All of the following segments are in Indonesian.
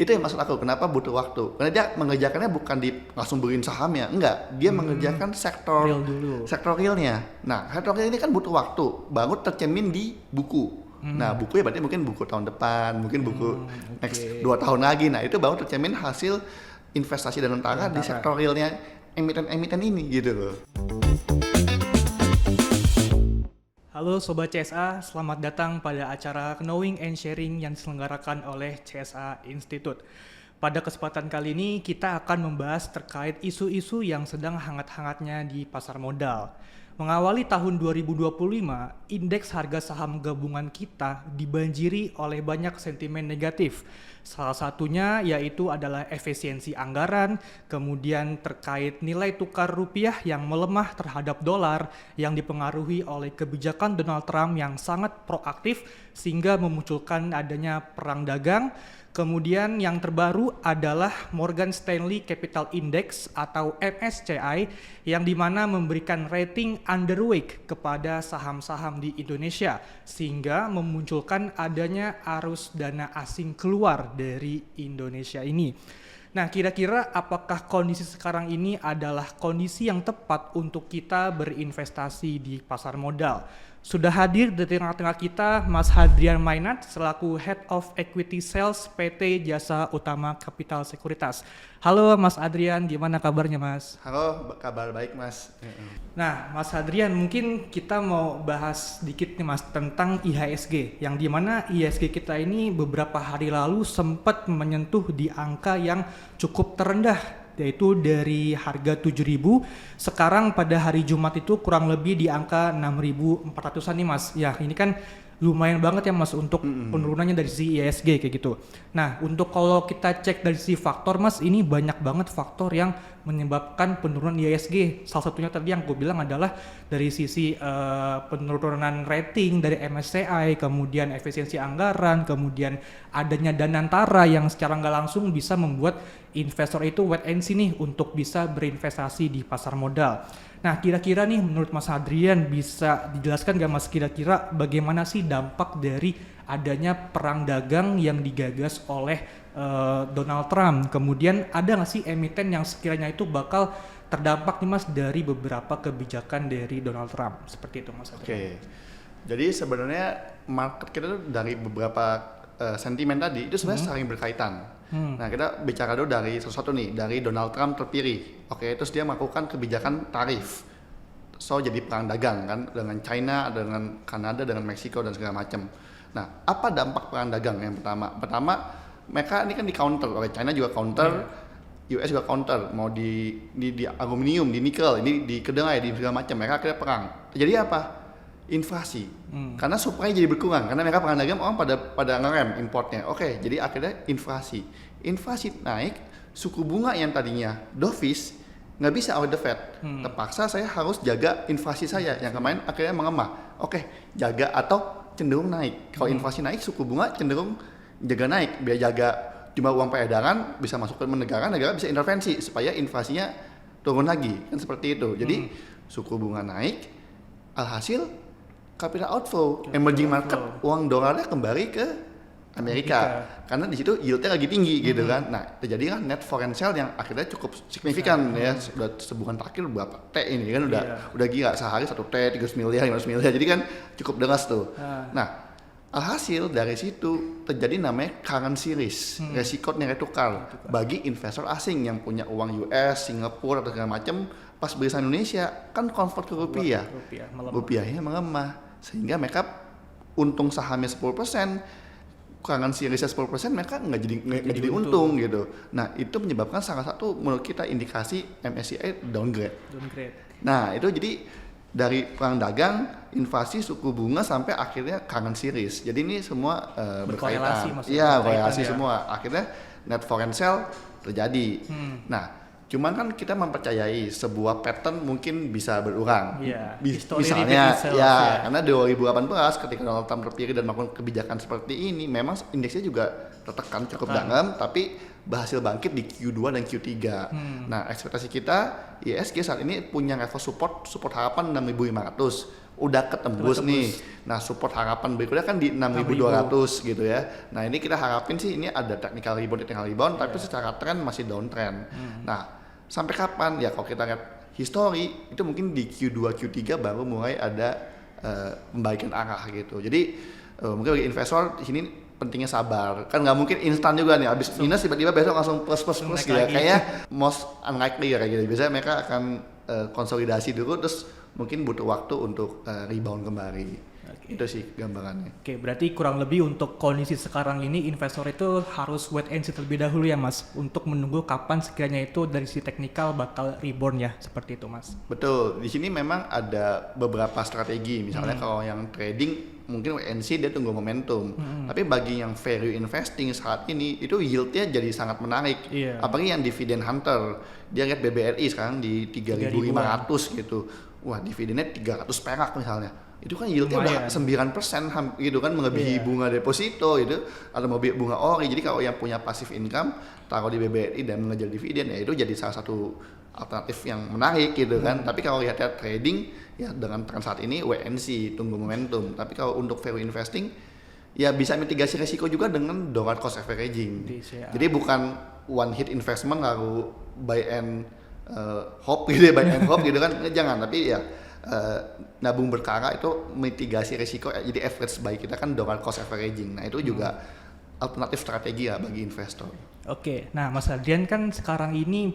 Itu yang maksud aku, kenapa butuh waktu. Karena dia mengerjakannya bukan langsung beliin sahamnya, enggak. Dia mengerjakan Real dulu. sektor realnya. Nah, sektor real ini kan butuh waktu, baru tercermin di buku. Nah, buku ya berarti mungkin buku tahun depan, mungkin buku next 2 tahun lagi. Nah, itu baru tercermin hasil investasi Danantara di sektor realnya emiten-emiten ini gitu loh. Halo Sobat CSA, selamat datang pada acara Knowing and Sharing yang diselenggarakan oleh CSA Institute. Pada kesempatan kali ini kita akan membahas terkait isu-isu yang sedang hangat-hangatnya di pasar modal. Mengawali tahun 2025, indeks harga saham gabungan kita dibanjiri oleh banyak sentimen negatif. Salah satunya yaitu adalah efisiensi anggaran, kemudian terkait nilai tukar rupiah yang melemah terhadap dolar yang dipengaruhi oleh kebijakan Donald Trump yang sangat proaktif sehingga memunculkan adanya perang dagang. Kemudian yang terbaru adalah Morgan Stanley Capital Index atau MSCI yang dimana memberikan rating underweight kepada saham-saham di Indonesia sehingga memunculkan adanya arus dana asing keluar dari Indonesia ini. Nah, kira-kira apakah kondisi sekarang ini adalah kondisi yang tepat untuk kita berinvestasi di pasar modal? Sudah hadir di tengah-tengah kita Mas Hadrian Mainat selaku Head of Equity Sales PT Jasa Utama Capital Sekuritas. Halo Mas Hadrian, gimana kabarnya Mas? Halo, kabar baik Mas. Nah, Mas Hadrian, mungkin kita mau bahas sedikit nih Mas tentang IHSG, yang dimana IHSG kita ini beberapa hari lalu sempat menyentuh di angka yang cukup terendah, yaitu dari harga 7.000, sekarang pada hari Jumat itu kurang lebih di angka 6.400-an nih Mas. Ya, ini kan lumayan banget ya Mas untuk penurunannya dari sisi IHSG kayak gitu. Nah, untuk kalau kita cek dari sisi faktor Mas, ini banyak banget faktor yang menyebabkan penurunan IHSG. Salah satunya tadi yang gue bilang adalah dari sisi penurunan rating dari MSCI, kemudian efisiensi anggaran, kemudian adanya Danantara yang secara nggak langsung bisa membuat investor itu wait and see nih untuk bisa berinvestasi di pasar modal. Nah, kira-kira nih menurut Mas Hadrian bisa dijelaskan nggak Mas kira-kira bagaimana sih dampak dari adanya perang dagang yang digagas oleh Donald Trump? Kemudian ada nggak sih emiten yang sekiranya itu bakal terdampak nih Mas dari beberapa kebijakan dari Donald Trump? Seperti itu Mas Hadrian. Oke. Jadi sebenarnya market kita tuh dari beberapa sentimen tadi itu sebenarnya saling berkaitan. Nah, kita bicara dulu dari sesuatu nih, dari Donald Trump terpilih. Oke, terus dia melakukan kebijakan tarif. So, jadi perang dagang kan dengan China, dengan Kanada, dengan Meksiko dan segala macam. Nah, apa dampak perang dagang yang pertama? Pertama, mereka ini kan di counter oleh China juga counter, US juga counter, mau di aluminium, di nikel, ini di kedelai, di segala macam. Mereka akhirnya perang. Jadi apa? Inflasi. Karena supply jadi berkurang karena mereka perang dagang, orang pada ngerem importnya. Oke, jadi akhirnya inflasi naik, suku bunga yang tadinya dovish nggak bisa out the Fed. Terpaksa saya harus jaga inflasi saya yang kemarin akhirnya mengemah. Oke, jaga atau cenderung naik. Kalau inflasi naik, suku bunga cenderung jaga naik biar jaga jumlah uang peredaran bisa masuk ke negara bisa intervensi supaya inflasinya turun lagi, kan seperti itu. Jadi suku bunga naik, alhasil capital outflow, emerging market, uang dolarnya kembali ke Amerika. Karena di situ yieldnya lagi tinggi gitu kan. Nah, terjadi kan net foreign sale yang akhirnya cukup signifikan ya. Sudah sebulan terakhir berapa T ini kan udah gila, sehari 1 T 300 miliar 500 miliar. Jadi kan cukup deras tuh. Nah, alhasil dari situ terjadi namanya currency risk, resiko nilai tukar bagi investor asing yang punya uang US, Singapura atau segala macam. Pas beli saham Indonesia kan convert ke rupiah, rupiahnya melemah sehingga mereka untung sahamnya 10%, currency risk 10% mereka nggak jadi untung gitu. Nah, itu menyebabkan salah satu menurut kita indikasi MSCI downgrade. Nah, itu jadi dari perang dagang, inflasi, suku bunga sampai akhirnya currency risk. Jadi ini semua berkaitan. Iya, korelasi semua. Akhirnya net foreign sale terjadi. Nah, cuman kan kita mempercayai sebuah pattern mungkin bisa berulang. Misalnya karena 2018 ketika Donald Trump terpilih dan melakukan kebijakan seperti ini, memang indeksnya juga tertekan cukup dalam, tapi berhasil bangkit di Q2 dan Q3. Nah, ekspektasi kita IHSG saat ini punya level support harapan 6.500 udah ketembus nih. Nah, support harapan berikutnya kan di 6.200 gitu ya. Nah, ini kita harapin sih ini ada technical rebound, tapi secara tren masih downtrend. Nah, sampai kapan? Ya kalau kita lihat history itu mungkin di Q2, Q3 baru mulai ada pembalikan arah gitu. Jadi mungkin bagi investor di sini pentingnya sabar. Kan nggak mungkin instan juga nih, habis minus tiba-tiba besok langsung plus gitu ya. Kayaknya most unlikely ya kayak gitu. Biasanya mereka akan konsolidasi dulu terus mungkin butuh waktu untuk rebound kembali. Itu sih gambarannya. Oke, berarti kurang lebih untuk kondisi sekarang ini investor itu harus wait and see terlebih dahulu ya Mas, untuk menunggu kapan sekiranya itu dari sisi teknikal bakal rebound ya, seperti itu Mas. Betul, di sini memang ada beberapa strategi. Misalnya kalau yang trading mungkin wait and see dia tunggu momentum. Tapi bagi yang value investing saat ini itu yieldnya jadi sangat menarik. Apalagi yang dividend hunter, dia lihat BBRI sekarang di 3.500 gitu. Wah, dividennya 300 perak misalnya. Itu kan yieldnya udah 9% gitu kan, melebihi bunga deposito itu atau melebihi bunga ori. Jadi kalau yang punya passive income taruh di BBRI dan mengejar dividen ya itu jadi salah satu alternatif yang menarik gitu kan. Tapi kalau lihat trading ya dengan tren saat ini wait and see, tunggu momentum. Tapi kalau untuk value investing ya bisa mitigasi resiko juga dengan dollar cost averaging. Jadi bukan one hit investment lalu buy and hope gitu ya, buy and hope gitu kan, jangan. Tapi ya nabung berkala itu mitigasi risiko, jadi average buy kita kan dollar cost averaging. Nah itu juga alternatif strategi ya bagi investor. Oke, nah Mas Adrian kan sekarang ini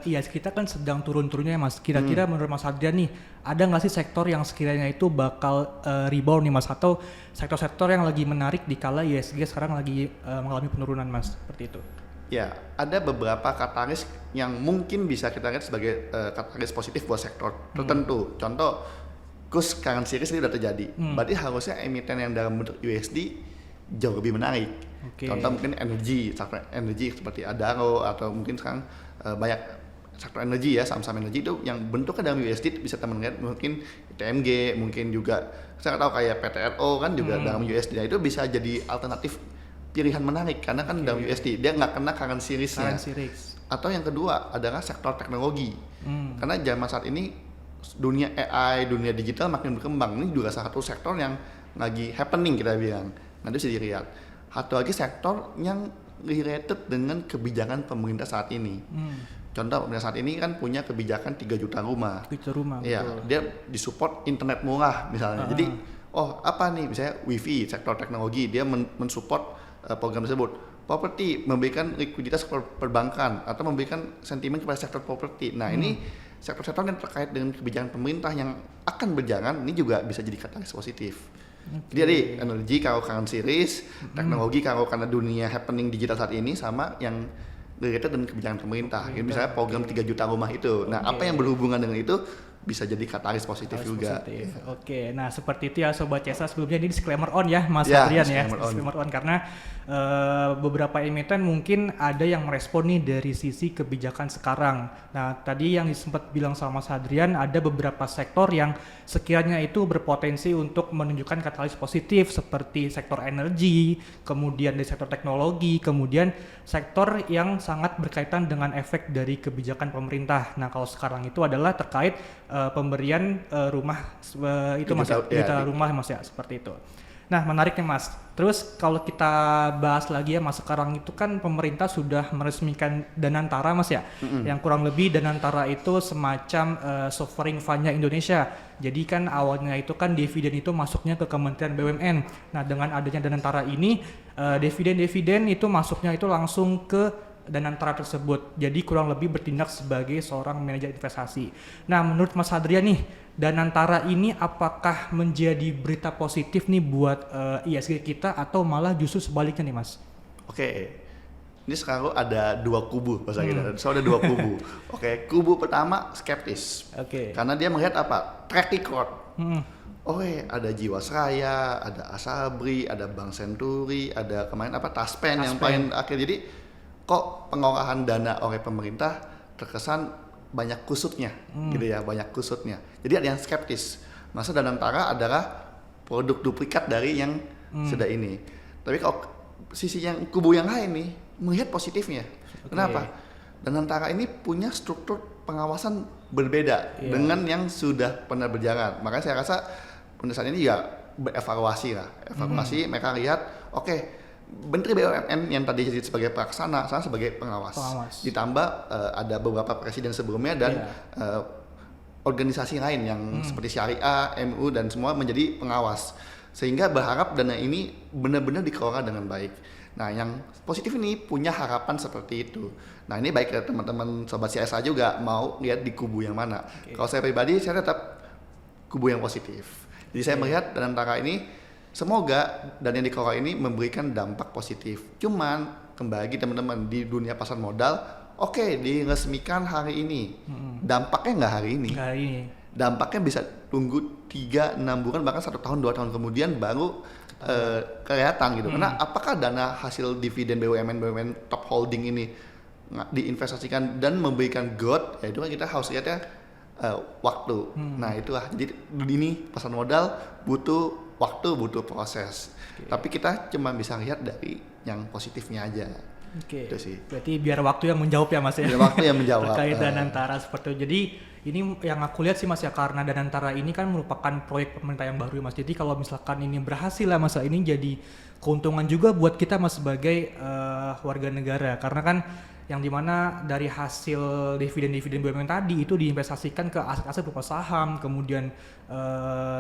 IHSG kita kan sedang turun-turunnya Mas. Kira-kira menurut Mas Adrian nih, ada nggak sih sektor yang sekiranya itu bakal rebound nih Mas? Atau sektor-sektor yang lagi menarik di kala IHSG sekarang lagi mengalami penurunan Mas, seperti itu? Ya, ada beberapa katalis yang mungkin bisa kita lihat sebagai katalis positif buat sektor tertentu. Contoh, Kus currency risk ini udah terjadi. Berarti harusnya emiten yang dalam bentuk USD jauh lebih menarik. Contoh mungkin energi, sektor energi seperti Adaro atau mungkin sekarang banyak sektor energi ya, saham-saham energi itu yang bentuknya dalam USD bisa teman lihat, mungkin TMG, mungkin juga saya tahu kayak PTRO kan juga dalam USD. Nah, itu bisa jadi alternatif pilihan menarik karena kan dalam USD dia nggak kena currency risk-nya. Atau yang kedua adalah sektor teknologi. Karena zaman saat ini dunia AI, dunia digital makin berkembang. Ini juga salah satu sektor yang lagi happening kita bilang. Nanti bisa dilihat. Satu lagi sektor yang related dengan kebijakan pemerintah saat ini. Contoh pemerintah saat ini kan punya kebijakan 3 juta rumah. 3 juta rumah. Iya, dia disupport internet murah misalnya. Jadi apa nih misalnya WiFi, sektor teknologi dia mensupport program tersebut. Properti memberikan likuiditas ke perbankan atau memberikan sentimen kepada sektor properti. Nah, ini sektor-sektor yang terkait dengan kebijakan pemerintah yang akan berjalan ini juga bisa jadi katalis positif. Jadi energi kalau currency risk, teknologi kalau karena dunia happening digital saat ini sama yang related dengan kebijakan pemerintah. Misalnya program 3 juta rumah itu. Nah, apa yang berhubungan dengan itu bisa jadi katalis positif juga. Oke, nah seperti itu ya Sobat CSA, sebelumnya ini disclaimer on ya Mas Adrian ya, disclaimer on karena beberapa emiten mungkin ada yang merespon nih dari sisi kebijakan sekarang. Nah tadi yang sempat bilang sama Mas Adrian ada beberapa sektor yang sekiranya itu berpotensi untuk menunjukkan katalis positif seperti sektor energi, kemudian dari sektor teknologi, kemudian sektor yang sangat berkaitan dengan efek dari kebijakan pemerintah. Nah kalau sekarang itu adalah terkait pemberian rumah itu Mas ya, rumah Mas ya, seperti itu. Nah menariknya Mas, terus kalau kita bahas lagi ya Mas, sekarang itu kan pemerintah sudah meresmikan Danantara Mas ya, yang kurang lebih Danantara itu semacam sovereign fund-nya Indonesia. Jadi kan awalnya itu kan dividen itu masuknya ke Kementerian BUMN. Nah dengan adanya Danantara ini dividen itu masuknya itu langsung ke Danantara tersebut, jadi kurang lebih bertindak sebagai seorang manajer investasi. Nah menurut Mas Adrian nih, Danantara ini apakah menjadi berita positif nih buat IHSG kita atau malah justru sebaliknya nih Mas? Oke, ini sekarang ada dua kubu bahasa kita, so ada dua kubu. Oke, kubu pertama skeptis, karena dia melihat apa? Track record. Ada Jiwasraya, ada Asabri, ada Bank Senturi, ada kemarin apa Taspen yang paling akhir. Jadi kok pengolahan dana oleh pemerintah terkesan banyak kusutnya gitu ya, banyak kusutnya. Jadi ada yang skeptis. Masa Danantara adalah produk duplikat dari yang sudah ini. Tapi kalau sisi yang kubu yang lain nih melihat positifnya. Kenapa? Danantara ini punya struktur pengawasan berbeda dengan yang sudah pernah berjalan. Makanya saya rasa pemerintah saat ini juga berevaluasi lah. Mereka lihat, oke, Menteri BUMN yang tadi jadi sebagai pelaksana, sekarang sebagai pengawas. Ditambah ada beberapa presiden sebelumnya dan organisasi lain yang seperti Syariah, MU dan semua menjadi pengawas. Sehingga berharap dana ini benar-benar dikelola dengan baik. Nah, yang positif ini punya harapan seperti itu. Nah, ini baik ya teman-teman sobat CSA juga mau lihat di kubu yang mana. Kalau saya pribadi, saya tetap kubu yang positif. Jadi saya melihat Danantara ini semoga dan yang dikelola ini memberikan dampak positif. Cuman kembali lagi teman-teman di dunia pasar modal, oke, diresmikan hari ini. Dampaknya nggak hari ini. Dampaknya bisa tunggu 3-6 bulan bahkan 1 tahun 2 tahun kemudian baru kelihatan gitu. Karena apakah dana hasil dividen BUMN top holding ini diinvestasikan dan memberikan growth, ya itu kan kita harus lihatnya waktu. Nah itulah, jadi ini pasar modal butuh waktu, butuh proses. Tapi kita cuma bisa lihat dari yang positifnya aja. Itu sih. Berarti biar waktu yang menjawab ya Mas ya. Biar waktu yang menjawab. Terkait Danantara seperti itu. Jadi ini yang aku lihat sih Mas ya, karena Danantara ini kan merupakan proyek pemerintah yang baru ya Mas. Jadi kalau misalkan ini berhasil lah Mas, ini jadi keuntungan juga buat kita Mas sebagai warga negara. Karena kan yang dimana dari hasil dividen BUMN tadi itu diinvestasikan ke aset-aset berupa saham, kemudian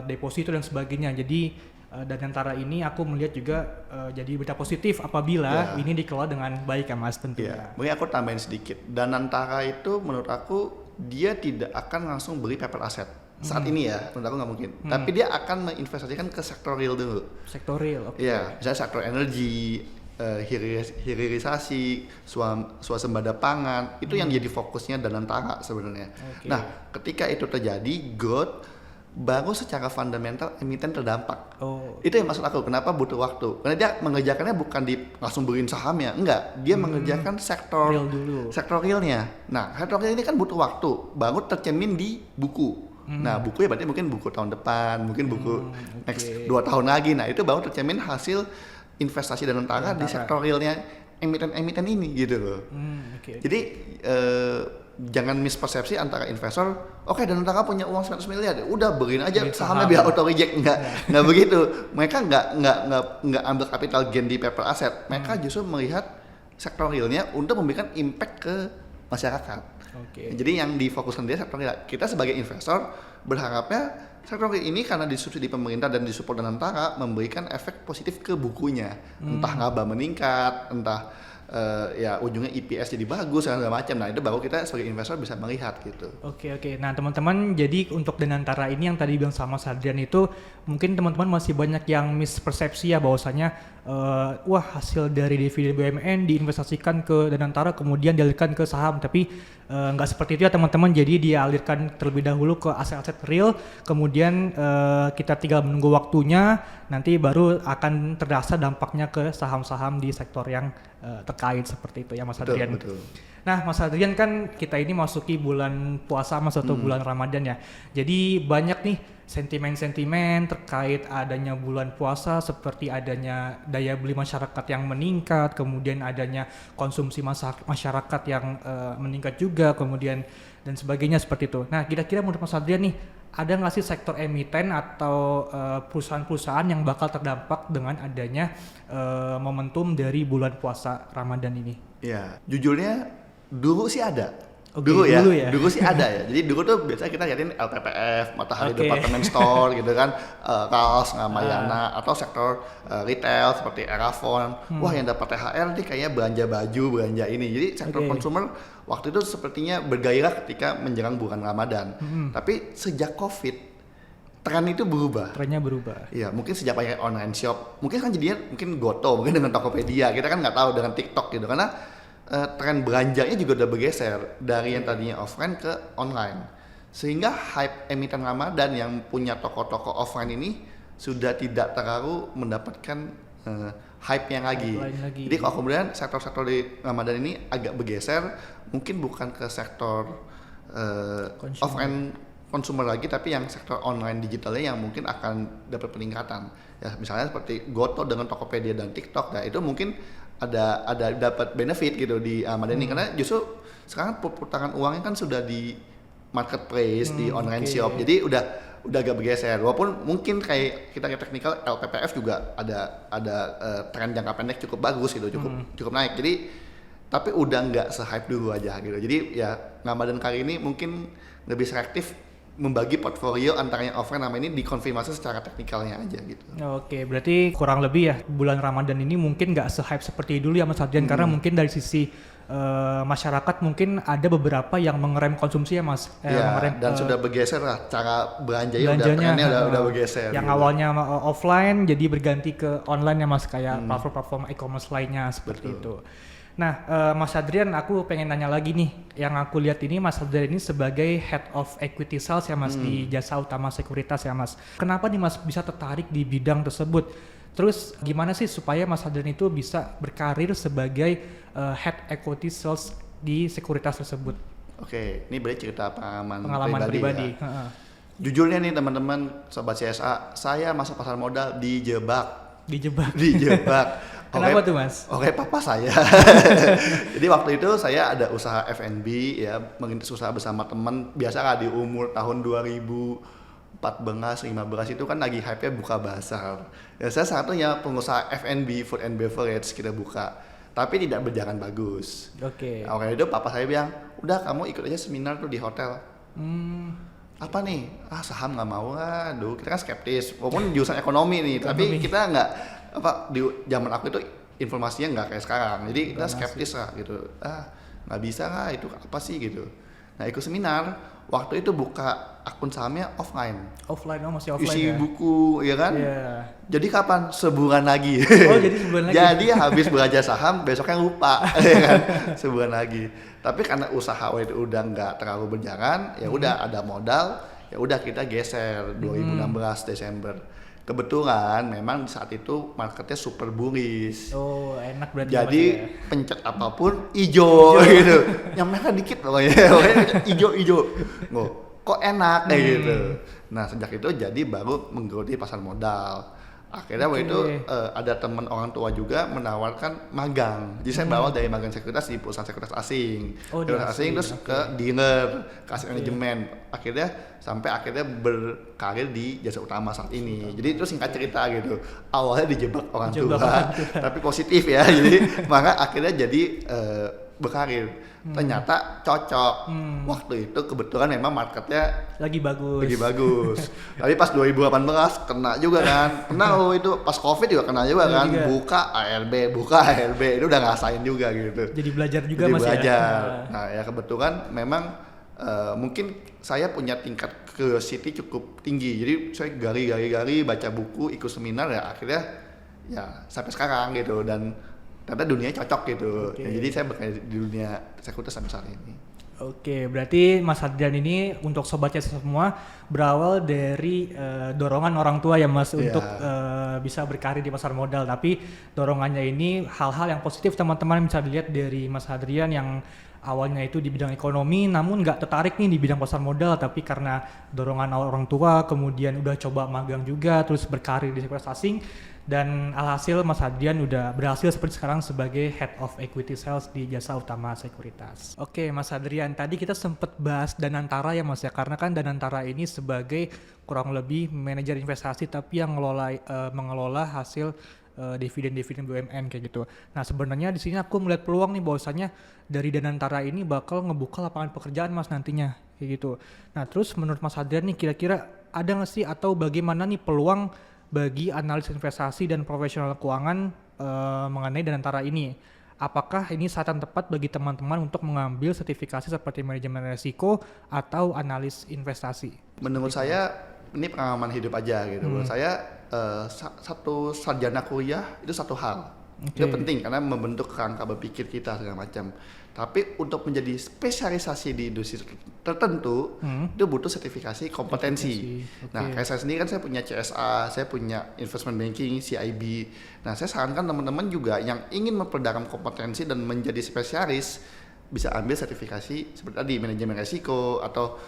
deposito dan sebagainya. Jadi Danantara ini aku melihat juga jadi berita positif apabila ini dikelola dengan baik ya Mas tentunya. Mungkin aku tambahin sedikit. Danantara itu menurut aku dia tidak akan langsung beli paper aset saat ini ya, menurut aku nggak mungkin. Tapi dia akan menginvestasikan ke sektor real dulu. Sektor real, oke. Iya, misalnya sektor energi, hilirisasi, swasembada pangan, itu yang jadi fokusnya Danantara sebenarnya. Nah, ketika itu terjadi, growth baru secara fundamental emiten terdampak. Itu yang maksud aku, kenapa butuh waktu? Karena dia mengerjakannya bukan di langsung beliin sahamnya, enggak. Dia mengerjakan sektor real dulu. Sektor realnya. Nah, sektor real ini kan butuh waktu, baru tercermin di buku. Nah, buku ya berarti mungkin buku tahun depan, mungkin buku next 2 tahun lagi. Nah, itu baru tercermin hasil investasi Danantara di sektor realnya emiten ini gitu loh. Jadi jangan mispersepsi antara investor, oke, Danantara punya uang 100 miliar, udah beliin aja sahamnya biar auto reject. Enggak begitu. Mereka enggak ambil capital gain di paper asset. Mereka justru melihat sektor realnya untuk memberikan impact ke masyarakat. Jadi yang difokuskan dia sektor real. Kita sebagai investor berharapnya sektor real ini karena disubsidi pemerintah dan disupport Danantara memberikan efek positif ke bukunya. Entah laba meningkat, entah ya ujungnya EPS jadi bagus segala macam. Nah, itu baru kita sebagai investor bisa melihat gitu. Oke. Nah, teman-teman, jadi untuk Danantara ini yang tadi bilang sama Sadrian itu mungkin teman-teman masih banyak yang mispersepsi ya bahwasanya wah, hasil dari dividen BUMN diinvestasikan ke Danantara kemudian dialirkan ke saham, tapi nggak seperti itu ya teman-teman. Jadi dialirkan terlebih dahulu ke aset-aset real, kemudian kita tinggal menunggu waktunya, nanti baru akan terasa dampaknya ke saham-saham di sektor yang terkait seperti itu ya Mas Adrian. Betul. Nah Mas Adrian, kan kita ini masuki bulan puasa Mas atau bulan Ramadan ya. Jadi banyak nih sentimen-sentimen terkait adanya bulan puasa, seperti adanya daya beli masyarakat yang meningkat, kemudian adanya konsumsi masyarakat yang meningkat juga, kemudian dan sebagainya seperti itu. Nah, kira-kira menurut Mas Adrian nih, ada nggak sih sektor emiten atau perusahaan-perusahaan yang bakal terdampak dengan adanya momentum dari bulan puasa Ramadan ini? Ya, jujurnya dulu sih ada. Dulu sih ada ya. Jadi dulu tuh biasanya kita liatin LPPF, Matahari Department Store gitu kan, Kaos, Ngamayana, atau sektor retail seperti Erafon. Wah, yang dapat THR nih kayaknya belanja baju, belanja ini. Jadi sektor consumer waktu itu sepertinya bergairah ketika menjelang bulan Ramadan. Tapi sejak Covid, tren itu berubah. Trennya berubah. Iya, mungkin sejak banyak online shop, mungkin kan jadinya mungkin Goto, mungkin dengan Tokopedia, kita kan nggak tahu dengan TikTok gitu, karena tren belanjanya juga udah bergeser dari yang tadinya offline ke online, sehingga hype emiten Ramadan yang punya toko-toko offline ini sudah tidak terlalu mendapatkan hype-nya lagi. Jadi kalau kemudian sektor-sektor di Ramadan ini agak bergeser, mungkin bukan ke sektor offline consumer lagi, tapi yang sektor online digitalnya yang mungkin akan dapat peningkatan. Ya, misalnya seperti Goto dengan Tokopedia dan TikTok, nah itu mungkin ada dapat benefit gitu di Ramadan ini, karena justru sekarang perputaran uangnya kan sudah di marketplace, di online shop, jadi udah udah agak bergeser. Walaupun mungkin kayak kita teknikal LPPF juga ada tren jangka pendek cukup bagus gitu, cukup naik. Jadi tapi udah nggak se-hype dulu aja gitu. Jadi ya Ramadan kali ini mungkin lebih selektif membagi portfolio antara yang offline sama ini dikonfirmasi secara teknikalnya aja gitu. Oke, berarti kurang lebih ya bulan Ramadan ini mungkin nggak se-hype seperti dulu ya Mas Adrian, karena mungkin dari sisi masyarakat mungkin ada beberapa yang mengerem konsumsi ya Mas. Dan sudah bergeser lah cara belanjanya udah bergeser. Yang gitu. awalnya offline jadi berganti ke online ya Mas, kayak platform e-commerce lainnya seperti itu. Nah, Mas Adrian, aku pengen nanya lagi nih. Yang aku lihat ini Mas Adrian ini sebagai Head of Equity Sales ya Mas di Jasa Utama Sekuritas ya Mas. Kenapa nih Mas bisa tertarik di bidang tersebut? Terus gimana sih supaya Mas Adrian itu bisa berkarir sebagai Head Equity Sales di sekuritas tersebut? Oke, ini berarti cerita pengalaman pribadi. Ya. Jujurnya nih teman-teman, sobat CSA, saya masuk pasar modal dijebak. Kenapa tuh Mas? Oke, papa saya. Jadi waktu itu saya ada usaha F&B ya, mengikuti usaha bersama teman. Biasa lah di umur tahun 2014, 15 itu kan lagi hype-nya buka bazar. Ya saya satunya pengusaha F&B, food and beverage kita buka. Tapi tidak berjalan bagus. Oke. Waktu itu papa saya bilang, udah kamu ikut aja seminar tuh di hotel. Apa nih? Saham nggak mau lah. Aduh, kita kan skeptis. Walaupun jurusan ekonomi nih, tapi kita nggak di zaman aku itu informasinya nggak kayak sekarang. Jadi kita skeptis lah gitu. Nggak bisa lah, itu apa sih gitu. Nah ikut seminar, waktu itu buka akun sahamnya offline. Masih offline isi ya? Buku, ya kan? Yeah. Jadi kapan? Sebulan lagi. Oh jadi sebulan lagi? Jadi habis belajar saham, besoknya lupa. Ya kan? Sebulan lagi. Tapi karena usaha itu udah nggak terlalu berjalan, ya udah ada modal, ya udah kita geser 2016 Desember. Kebetulan memang saat itu marketnya super bullish. Oh enak berarti. Jadi pencet apapun hijau gitu. Yang merah dikit pokoknya hijau. Kok enak kayak gitu. Nah sejak itu jadi baru menggeluti pasar modal. Akhirnya waktu itu ada teman orang tua juga menawarkan magang. Jadi saya bawa dari magang sekuritas di perusahaan sekuritas asing. Asing terus ke dealer, ke aset manajemen. Akhirnya berkarir di Jasa Utama saat ini. Jadi itu singkat cerita gitu. Awalnya dijebak orang tua, tapi positif ya. Jadi maka akhirnya jadi berkarir. Ternyata cocok. Waktu itu kebetulan memang marketnya lagi bagus. Tapi pas 2018 kena juga kan. Itu pas Covid juga kena juga kan. Buka ARB itu udah ngerasain juga gitu. Jadi belajar juga Mas ya. Nah ya kebetulan memang mungkin saya punya tingkat curiosity cukup tinggi. Jadi saya gali baca buku, ikut seminar ya akhirnya ya sampai sekarang gitu dan ternyata dunia cocok gitu. Jadi saya bekerja di dunia sekuritas sampai saat ini. Oke, berarti Mas Adrian ini untuk sobatnya semua berawal dari dorongan orang tua ya Mas untuk bisa berkarir di pasar modal. Tapi dorongannya ini hal-hal yang positif teman-teman bisa dilihat dari Mas Adrian yang awalnya itu di bidang ekonomi namun nggak tertarik nih di bidang pasar modal, tapi karena dorongan orang tua kemudian udah coba magang juga terus berkarir di sekuritas asing. Dan alhasil Mas Adrian udah berhasil seperti sekarang sebagai Head of Equity Sales di Jasa Utama Sekuritas. Oke Mas Adrian, tadi kita sempat bahas Danantara ya Mas ya, karena kan Danantara ini sebagai kurang lebih manajer investasi tapi yang mengelola hasil dividen BUMN kayak gitu. Nah sebenarnya di sini aku melihat peluang nih bahwasanya dari Danantara ini bakal ngebuka lapangan pekerjaan Mas nantinya kayak gitu. Nah terus menurut Mas Adrian nih kira-kira ada nggak sih atau bagaimana nih peluang bagi analis investasi dan profesional keuangan mengenai Danantara ini? Apakah ini saat yang tepat bagi teman-teman untuk mengambil sertifikasi seperti manajemen risiko atau analis investasi? Menurut saya ini pengalaman hidup aja gitu. Menurut saya satu sarjana kuliah itu satu hal. Itu penting karena membentuk kerangka berpikir kita segala macam. Tapi untuk menjadi spesialisasi di industri tertentu itu butuh sertifikasi kompetensi. Nah, kayak saya sendiri kan saya punya CSA, saya punya investment banking, CIB. Nah, saya sarankan teman-teman juga yang ingin memperdalam kompetensi dan menjadi spesialis bisa ambil sertifikasi seperti tadi manajemen risiko atau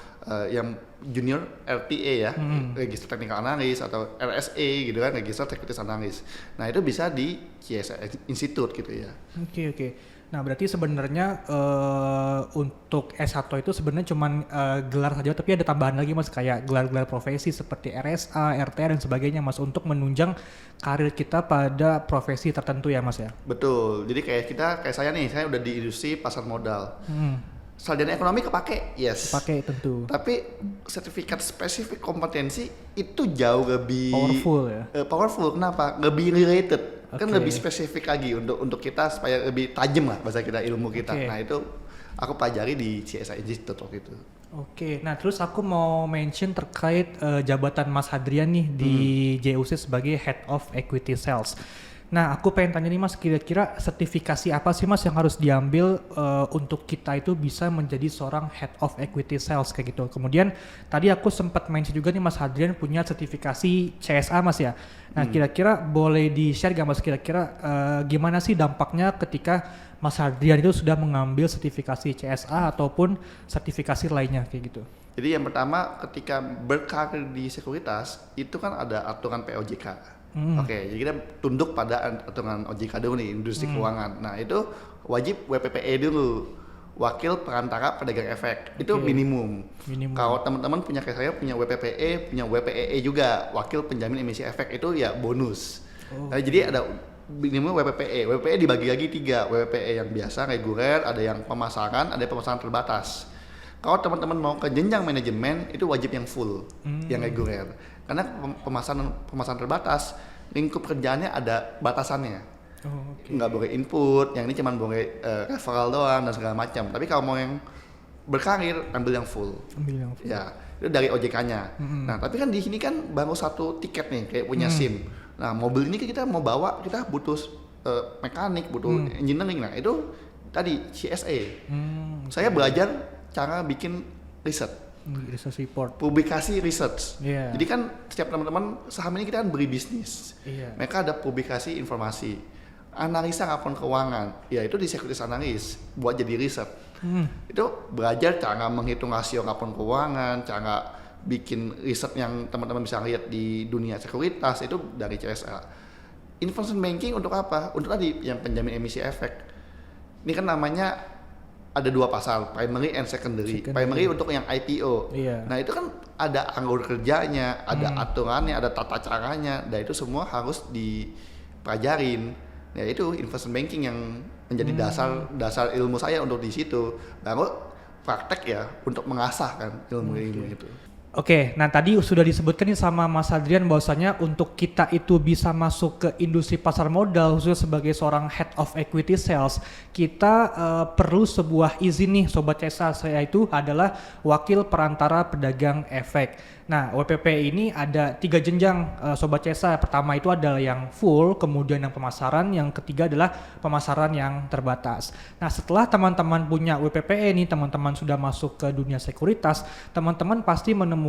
yang junior RTA ya, Register Technical Analyst atau RSA gitu kan, Register Securities Analyst. Nah, itu bisa di CSA Institute gitu ya. Oke. Nah, berarti sebenarnya untuk S1 itu sebenarnya cuman gelar saja, tapi ada tambahan lagi Mas, kayak gelar-gelar profesi seperti RSA, RTA dan sebagainya Mas, untuk menunjang karir kita pada profesi tertentu ya Mas ya. Betul. Jadi kayak saya nih, saya udah di industri pasar modal. Sarjana ekonomi kepake, yes. Pakai tentu. Tapi sertifikat spesifik kompetensi itu jauh lebih Powerful ya. Powerful. Kenapa? Lebih related. Kan Oke. lebih spesifik lagi untuk kita supaya lebih tajam lah bahasa kita, ilmu kita. Oke. Nah itu aku pelajari di CSI Institute waktu itu. Oke, nah terus aku mau mention terkait jabatan Mas Hadrian nih di JUC sebagai Head of Equity Sales. Nah, aku pengen tanya nih Mas, kira-kira sertifikasi apa sih Mas yang harus diambil untuk kita itu bisa menjadi seorang Head of Equity Sales kayak gitu. Kemudian tadi aku sempat mention juga nih Mas Hadrian punya sertifikasi CSA Mas ya. Nah, kira-kira boleh di-share gak Mas kira-kira gimana sih dampaknya ketika Mas Hadrian itu sudah mengambil sertifikasi CSA ataupun sertifikasi lainnya kayak gitu. Jadi yang pertama ketika berkarir di sekuritas itu kan ada aturan POJK. Oke, jadi kita tunduk pada aturan OJK dulu nih, industri keuangan. Nah itu wajib WPPE dulu, wakil perantara pedagang efek. Itu minimum. Kalau teman-teman punya kayak saya punya WPPE, punya WPEE juga, wakil penjamin emisi efek, itu ya bonus. Nah, jadi ada minimum WPPE. WPPE dibagi lagi 3, WPPE yang biasa reguler, ada yang pemasaran, ada yang pemasaran terbatas. Kalau teman-teman mau ke jenjang manajemen itu wajib yang full, yang reguler. Karena pemasaran terbatas, lingkup kerjaannya ada batasannya. Nggak boleh input, yang ini cuma boleh referral doang dan segala macam. Tapi kalau mau yang berkarir, ambil yang full. Ya, itu dari OJK-nya. Nah, tapi kan di sini kan baru satu tiket nih, kayak punya SIM. Nah, mobil ini kita mau bawa, kita butuh mekanik, butuh engineering. Nah, itu tadi CSA. Saya belajar cara bikin riset. Research report. Publikasi research. Yeah. Jadi kan setiap teman-teman saham ini kita kan beri bisnis. Yeah. Mereka ada publikasi informasi. Analisa laporan keuangan, ya itu di securities analyst buat jadi riset. Itu belajar cara menghitung rasio laporan keuangan, cara bikin riset yang teman-teman bisa lihat di dunia sekuritas itu dari CSA. Investment banking untuk apa? Untuk tadi yang penjamin emisi efek. Ini kan namanya ada 2 pasal, primary and secondary. Primary untuk yang IPO. Nah itu kan ada anggaran kerjanya, ada aturannya, ada tata caranya, dan itu semua harus dipelajarin. Ya itu investment banking yang menjadi dasar ilmu saya untuk di situ. Baru praktek ya untuk mengasah kan ilmu-ilmu itu. Oke, nah tadi sudah disebutkan nih sama Mas Hadrian bahwasanya untuk kita itu bisa masuk ke industri pasar modal khususnya sebagai seorang Head of Equity Sales, kita perlu sebuah izin nih Sobat CSA, saya itu adalah wakil perantara pedagang efek. Nah, WPP ini ada 3 jenjang Sobat CSA. Pertama itu adalah yang full, kemudian yang pemasaran, yang ketiga adalah pemasaran yang terbatas. Nah, setelah teman-teman punya WPPE nih, teman-teman sudah masuk ke dunia sekuritas, teman-teman pasti menemukan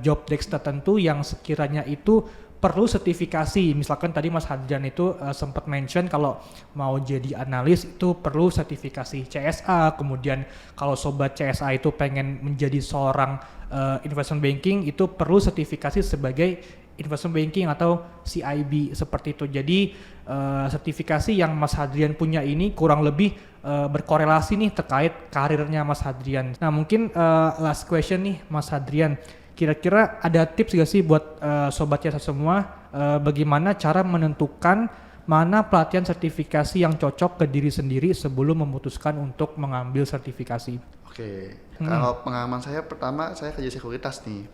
job desk tertentu yang sekiranya itu perlu sertifikasi. Misalkan tadi Mas Hadrian itu sempat mention kalau mau jadi analis itu perlu sertifikasi CSA. Kemudian kalau Sobat CSA itu pengen menjadi seorang investment banking itu perlu sertifikasi sebagai investment banking atau CIB seperti itu. Jadi sertifikasi yang Mas Hadrian punya ini kurang lebih berkorelasi nih terkait karirnya Mas Hadrian. Nah mungkin last question nih Mas Hadrian, kira-kira ada tips gak sih buat Sobat CSA semua bagaimana cara menentukan mana pelatihan sertifikasi yang cocok ke diri sendiri sebelum memutuskan untuk mengambil sertifikasi? Oke, kalau pengalaman saya pertama saya kerja sekuritas nih,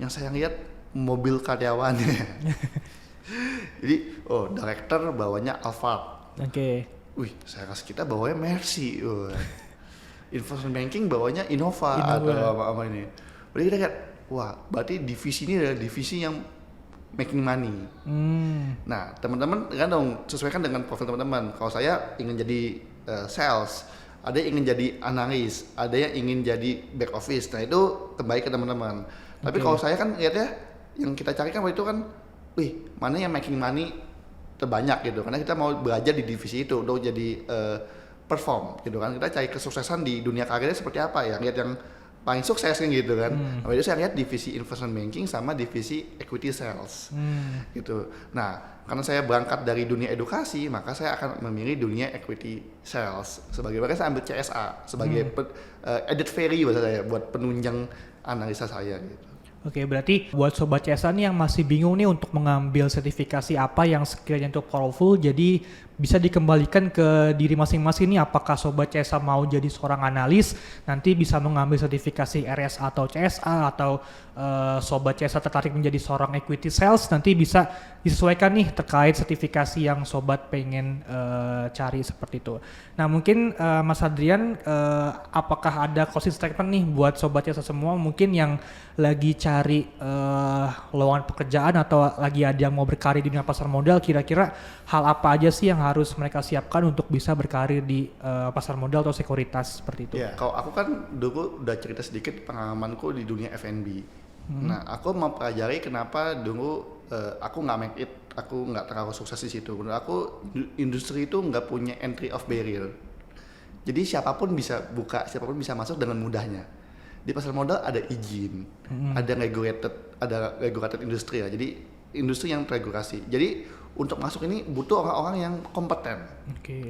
yang saya lihat mobil karyawannya. Jadi, director bawanya Alphard. Wih, saya kasih kita bawanya Mercy. Investment banking bawanya Innova. Atau apa ini. Jadi kita lihat, wah, berarti divisi ini adalah divisi yang making money. Nah, teman-teman kan dong sesuaikan dengan profil teman-teman. Kalau saya ingin jadi sales, ada yang ingin jadi analis, ada yang ingin jadi back office. Nah, itu kembali ke teman-teman. Tapi kalau saya kan lihatnya yang kita cari kan waktu itu kan, mana yang making money terbanyak gitu. Karena kita mau belajar di divisi itu untuk jadi perform gitu kan. Kita cari kesuksesan di dunia karirnya seperti apa ya. Lihat yang paling sukses kan gitu kan. Nah, itu saya lihat divisi investment banking sama divisi equity sales gitu. Nah, karena saya berangkat dari dunia edukasi, maka saya akan memilih dunia equity sales. Sebagai saya ambil CSA sebagai added value buat saya, buat penunjang analisa saya gitu. Oke, berarti buat Sobat CSA nih yang masih bingung nih untuk mengambil sertifikasi apa yang sekiranya untuk powerful, jadi bisa dikembalikan ke diri masing-masing nih, apakah Sobat CSA mau jadi seorang analis, nanti bisa mengambil sertifikasi RSA atau CSA, atau Sobat CSA tertarik menjadi seorang equity sales, nanti bisa disesuaikan nih terkait sertifikasi yang Sobat pengen cari seperti itu. Nah mungkin Mas Adrian, apakah ada closing statement nih buat Sobat CSA semua mungkin yang lagi cari lowongan pekerjaan atau lagi ada yang mau berkarir di dunia pasar modal, kira-kira hal apa aja sih yang harus mereka siapkan untuk bisa berkarir di pasar modal atau sekuritas seperti itu? Ya, kalau aku kan dulu udah cerita sedikit pengalamanku di dunia F&B. Nah, aku mempelajari kenapa dulu aku nggak make it, aku nggak terlalu sukses di situ. Menurut aku industri itu nggak punya entry of barrier. Jadi siapapun bisa buka, siapapun bisa masuk dengan mudahnya. Di pasar modal ada izin, ada regulated industri ya. Jadi industri yang teregulasi. Jadi untuk masuk ini butuh orang-orang yang kompeten.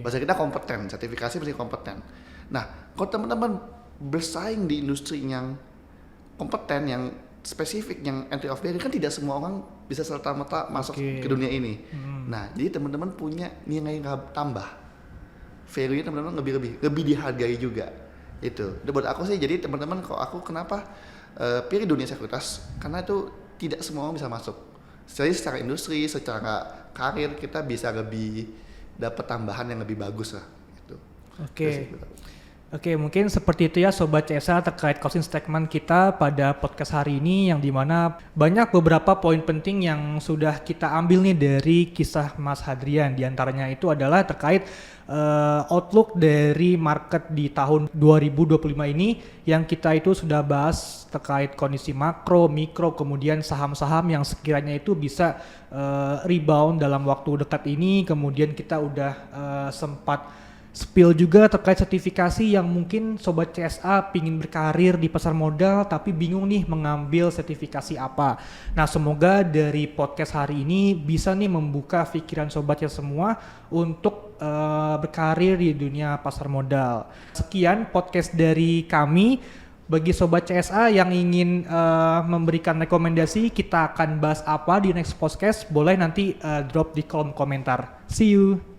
Bahasa kita kompeten, sertifikasi mesti kompeten. Nah, kalau teman-teman bersaing di industri yang kompeten, yang spesifik, yang entry of barrier, kan tidak semua orang bisa serta-merta masuk ke dunia ini. Nah, jadi teman-teman punya nilai tambah, value-nya teman-teman lebih dihargai juga. Itu buat aku sih. Jadi teman-teman, kalau aku kenapa pilih dunia sekuritas, karena itu tidak semua orang bisa masuk. Jadi secara industri, secara karir kita bisa lebih dapat tambahan yang lebih bagus lah. Gitu. Oke, mungkin seperti itu ya Sobat CSA terkait closing statement kita pada podcast hari ini, yang dimana banyak beberapa poin penting yang sudah kita ambil nih dari kisah Mas Hadrian. Di antaranya itu adalah terkait outlook dari market di tahun 2025 ini, yang kita itu sudah bahas terkait kondisi makro, mikro, kemudian saham-saham yang sekiranya itu bisa rebound dalam waktu dekat ini. Kemudian kita udah sempat spill juga terkait sertifikasi yang mungkin Sobat CSA pingin berkarir di pasar modal tapi bingung nih mengambil sertifikasi apa. Nah, semoga dari podcast hari ini bisa nih membuka pikiran Sobat CSA semua untuk berkarir di dunia pasar modal. Sekian podcast dari kami. Bagi Sobat CSA yang ingin memberikan rekomendasi kita akan bahas apa di next podcast, boleh nanti drop di kolom komentar. See you.